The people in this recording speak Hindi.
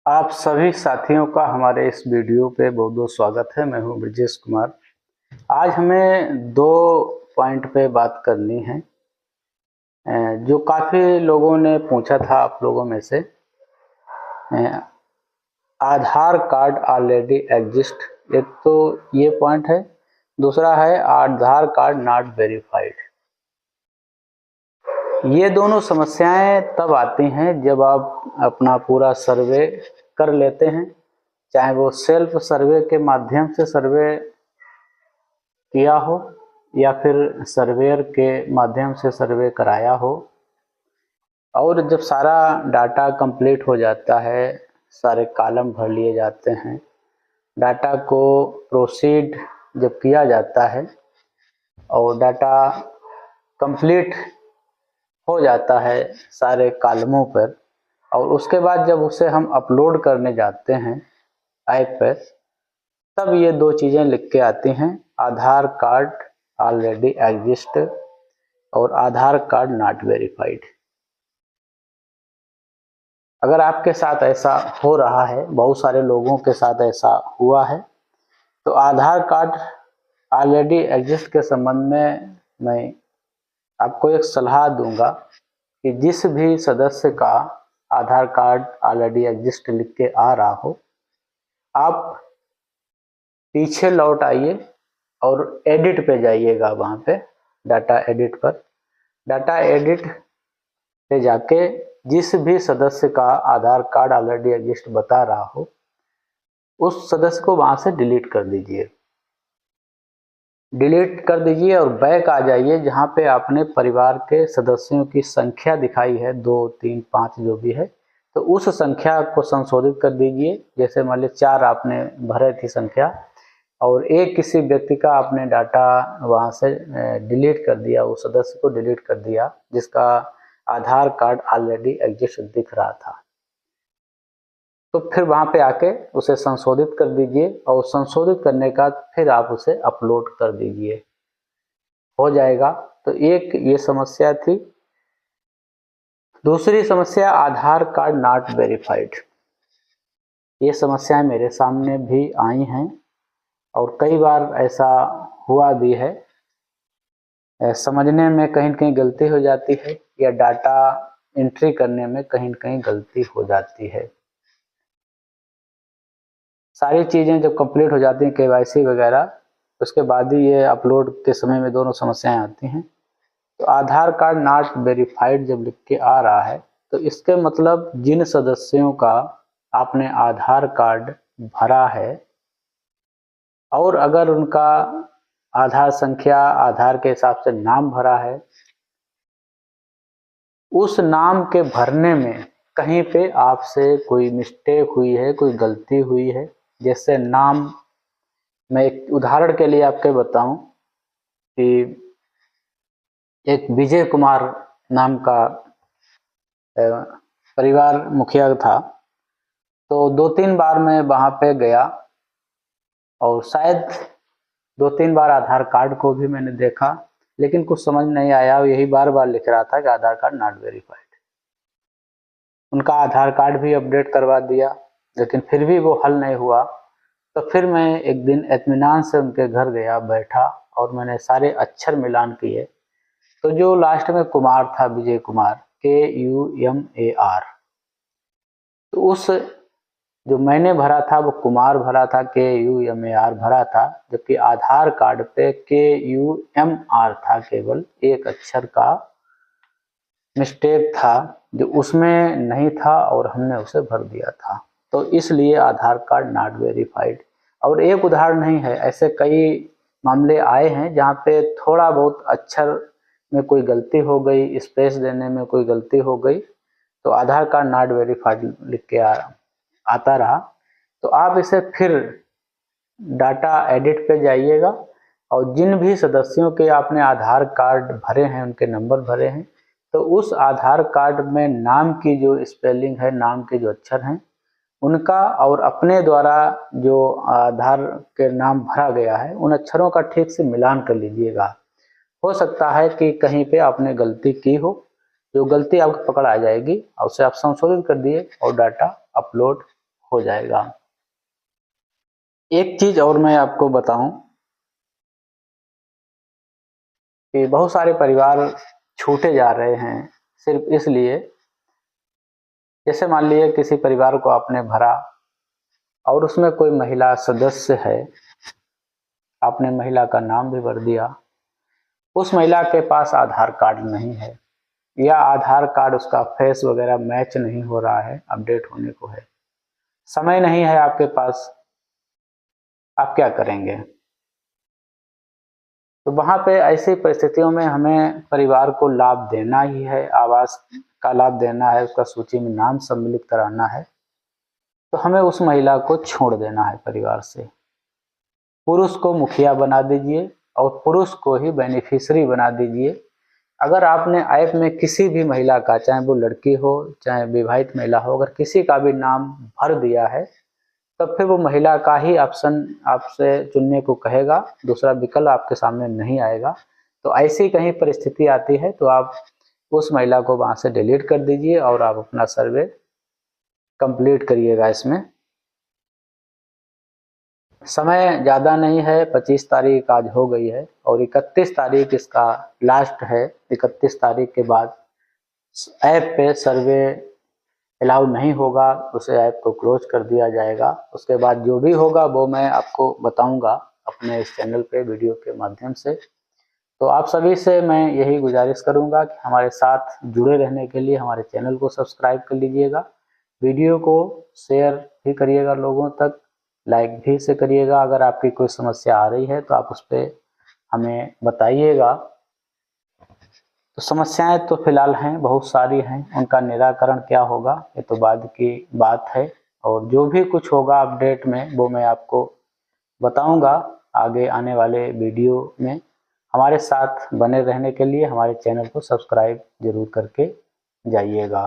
आप सभी साथियों का हमारे इस वीडियो पे बहुत बहुत स्वागत है। मैं हूं ब्रजेश कुमार। आज हमें दो पॉइंट पे बात करनी है जो काफ़ी लोगों ने पूछा था आप लोगों में से। आधार कार्ड ऑलरेडी एग्जिस्ट, एक तो ये पॉइंट है। दूसरा है आधार कार्ड नॉट वेरीफाइड। ये दोनों समस्याएं तब आती हैं जब आप अपना पूरा सर्वे कर लेते हैं, चाहे वो सेल्फ सर्वे के माध्यम से सर्वे किया हो या फिर सर्वेयर के माध्यम से सर्वे कराया हो। और जब सारा डाटा कंप्लीट हो जाता है, सारे कॉलम भर लिए जाते हैं, डाटा को प्रोसीड जब किया जाता है और डाटा कंप्लीट हो जाता है सारे कॉलमों पर, और उसके बाद जब उसे हम अपलोड करने जाते हैं ऐप पर, तब ये दो चीज़ें लिख के आती हैं, आधार कार्ड ऑलरेडी एग्जिस्ट और आधार कार्ड नॉट वेरीफाइड। अगर आपके साथ ऐसा हो रहा है, बहुत सारे लोगों के साथ ऐसा हुआ है, तो आधार कार्ड ऑलरेडी एग्जिस्ट के संबंध में मैं आपको एक सलाह दूंगा कि जिस भी सदस्य का आधार कार्ड ऑलरेडी एग्जिस्ट लिख के आ रहा हो, आप पीछे लौट आइए और एडिट पे जाइएगा। वहाँ पे डाटा एडिट पर, डाटा एडिट पे जाके जिस भी सदस्य का आधार कार्ड ऑलरेडी एग्जिस्ट बता रहा हो, उस सदस्य को वहाँ से डिलीट कर दीजिए। डिलीट कर दीजिए और बैक आ जाइए जहाँ पे आपने परिवार के सदस्यों की संख्या दिखाई है, 2, 3, 5 जो भी है, तो उस संख्या को संशोधित कर दीजिए। जैसे मान लीजिए 4 आपने भरे थी संख्या, और एक किसी व्यक्ति का आपने डाटा वहाँ से डिलीट कर दिया, उस सदस्य को डिलीट कर दिया जिसका आधार कार्ड ऑलरेडी एग्जिस्ट दिख रहा था, तो फिर वहाँ पे आके उसे संशोधित कर दीजिए और संशोधित करने का फिर आप उसे अपलोड कर दीजिए, हो जाएगा। तो एक ये समस्या थी। दूसरी समस्या आधार कार्ड नॉट वेरीफाइड। ये समस्याएं मेरे सामने भी आई हैं और कई बार ऐसा हुआ भी है। समझने में कहीं न कहीं गलती हो जाती है या डाटा एंट्री करने में कहीं न कहीं गलती हो जाती है। सारी चीज़ें जब कंप्लीट हो जाती हैं, केवाईसी वगैरह, उसके बाद ही ये अपलोड के समय में दोनों समस्याएं आती हैं। तो आधार कार्ड नॉट वेरीफाइड जब लिख के आ रहा है, तो इसके मतलब जिन सदस्यों का आपने आधार कार्ड भरा है और अगर उनका आधार संख्या आधार के हिसाब से नाम भरा है, उस नाम के भरने में कहीं पे आपसे कोई मिस्टेक हुई है, कोई गलती हुई है। जैसे नाम, मैं एक उदाहरण के लिए आपके बताऊं कि एक विजय कुमार नाम का परिवार मुखिया था, तो 2-3 बार मैं वहाँ पे गया और शायद 2-3 बार आधार कार्ड को भी मैंने देखा, लेकिन कुछ समझ नहीं आया। यही बार बार लिख रहा था कि आधार कार्ड नॉट वेरीफाइड। उनका आधार कार्ड भी अपडेट करवा दिया, लेकिन फिर भी वो हल नहीं हुआ। तो फिर मैं एक दिन इत्मीनान से उनके घर गया, बैठा और मैंने सारे अक्षर मिलान किए। तो जो लास्ट में कुमार था, विजय कुमार, KUMAR, तो उस जो मैंने भरा था वो कुमार भरा था, KUMAR भरा था, जबकि आधार कार्ड पे KUMR था। केवल एक अक्षर का मिस्टेक था जो उसमें नहीं था और हमने उसे भर दिया था, तो इसलिए आधार कार्ड नॉट वेरीफाइड। और एक उदाहरण नहीं है, ऐसे कई मामले आए हैं जहाँ पे थोड़ा बहुत अक्षर में कोई गलती हो गई, स्पेस देने में कोई गलती हो गई, तो आधार कार्ड नॉट वेरीफाइड लिख के आता रहा। तो आप इसे फिर डाटा एडिट पे जाइएगा और जिन भी सदस्यों के आपने आधार कार्ड भरे हैं, उनके नंबर भरे हैं, तो उस आधार कार्ड में नाम की जो स्पेलिंग है, नाम के जो अक्षर हैं उनका, और अपने द्वारा जो आधार के नाम भरा गया है, उन अक्षरों का ठीक से मिलान कर लीजिएगा। हो सकता है कि कहीं पे आपने गलती की हो, जो गलती आपको पकड़ आ जाएगी और उसे आप संशोधित कर दिए और डाटा अपलोड हो जाएगा। एक चीज और मैं आपको बताऊं कि बहुत सारे परिवार छूटे जा रहे हैं सिर्फ इसलिए, जैसे मान लीजिए किसी परिवार को आपने भरा और उसमें कोई महिला सदस्य है, आपने महिला का नाम भी भर दिया, उस महिला के पास आधार कार्ड नहीं है या आधार कार्ड उसका फेस वगैरह मैच नहीं हो रहा है, अपडेट होने को है, समय नहीं है आपके पास, आप क्या करेंगे? तो वहां पे ऐसी परिस्थितियों में हमें परिवार को लाभ देना ही है, आवास का लाभ देना है, उसका सूची में नाम सम्मिलित कराना है, तो हमें उस महिला को छोड़ देना है परिवार से। पुरुष को मुखिया बना दीजिए और पुरुष को ही बेनिफिशियरी बना दीजिए। अगर आपने ऐप में किसी भी महिला का, चाहे वो लड़की हो चाहे विवाहित महिला हो, अगर किसी का भी नाम भर दिया है तब फिर वो महिला का ही ऑप्शन आपसे चुनने को कहेगा, दूसरा विकल्प आपके सामने नहीं आएगा। तो ऐसी कहीं परिस्थिति आती है तो आप उस महिला को वहां से डिलीट कर दीजिए और आप अपना सर्वे कंप्लीट करिएगा। इसमें समय ज़्यादा नहीं है, 25 तारीख आज हो गई है और 31 तारीख इसका लास्ट है। 31 तारीख के बाद ऐप पे सर्वे अलाउ नहीं होगा, उसे ऐप को क्लोज कर दिया जाएगा। उसके बाद जो भी होगा वो मैं आपको बताऊंगा अपने इस चैनल पे वीडियो के माध्यम से। तो आप सभी से मैं यही गुजारिश करूंगा कि हमारे साथ जुड़े रहने के लिए हमारे चैनल को सब्सक्राइब कर लीजिएगा, वीडियो को शेयर भी करिएगा लोगों तक, लाइक भी से करिएगा। अगर आपकी कोई समस्या आ रही है तो आप उस पर हमें बताइएगा। तो समस्याएं तो फिलहाल हैं, बहुत सारी हैं, उनका निराकरण क्या होगा ये तो बाद की बात है, और जो भी कुछ होगा अपडेट में वो मैं आपको बताऊंगा आगे आने वाले वीडियो में। हमारे साथ बने रहने के लिए हमारे चैनल को सब्सक्राइब जरूर करके जाइएगा।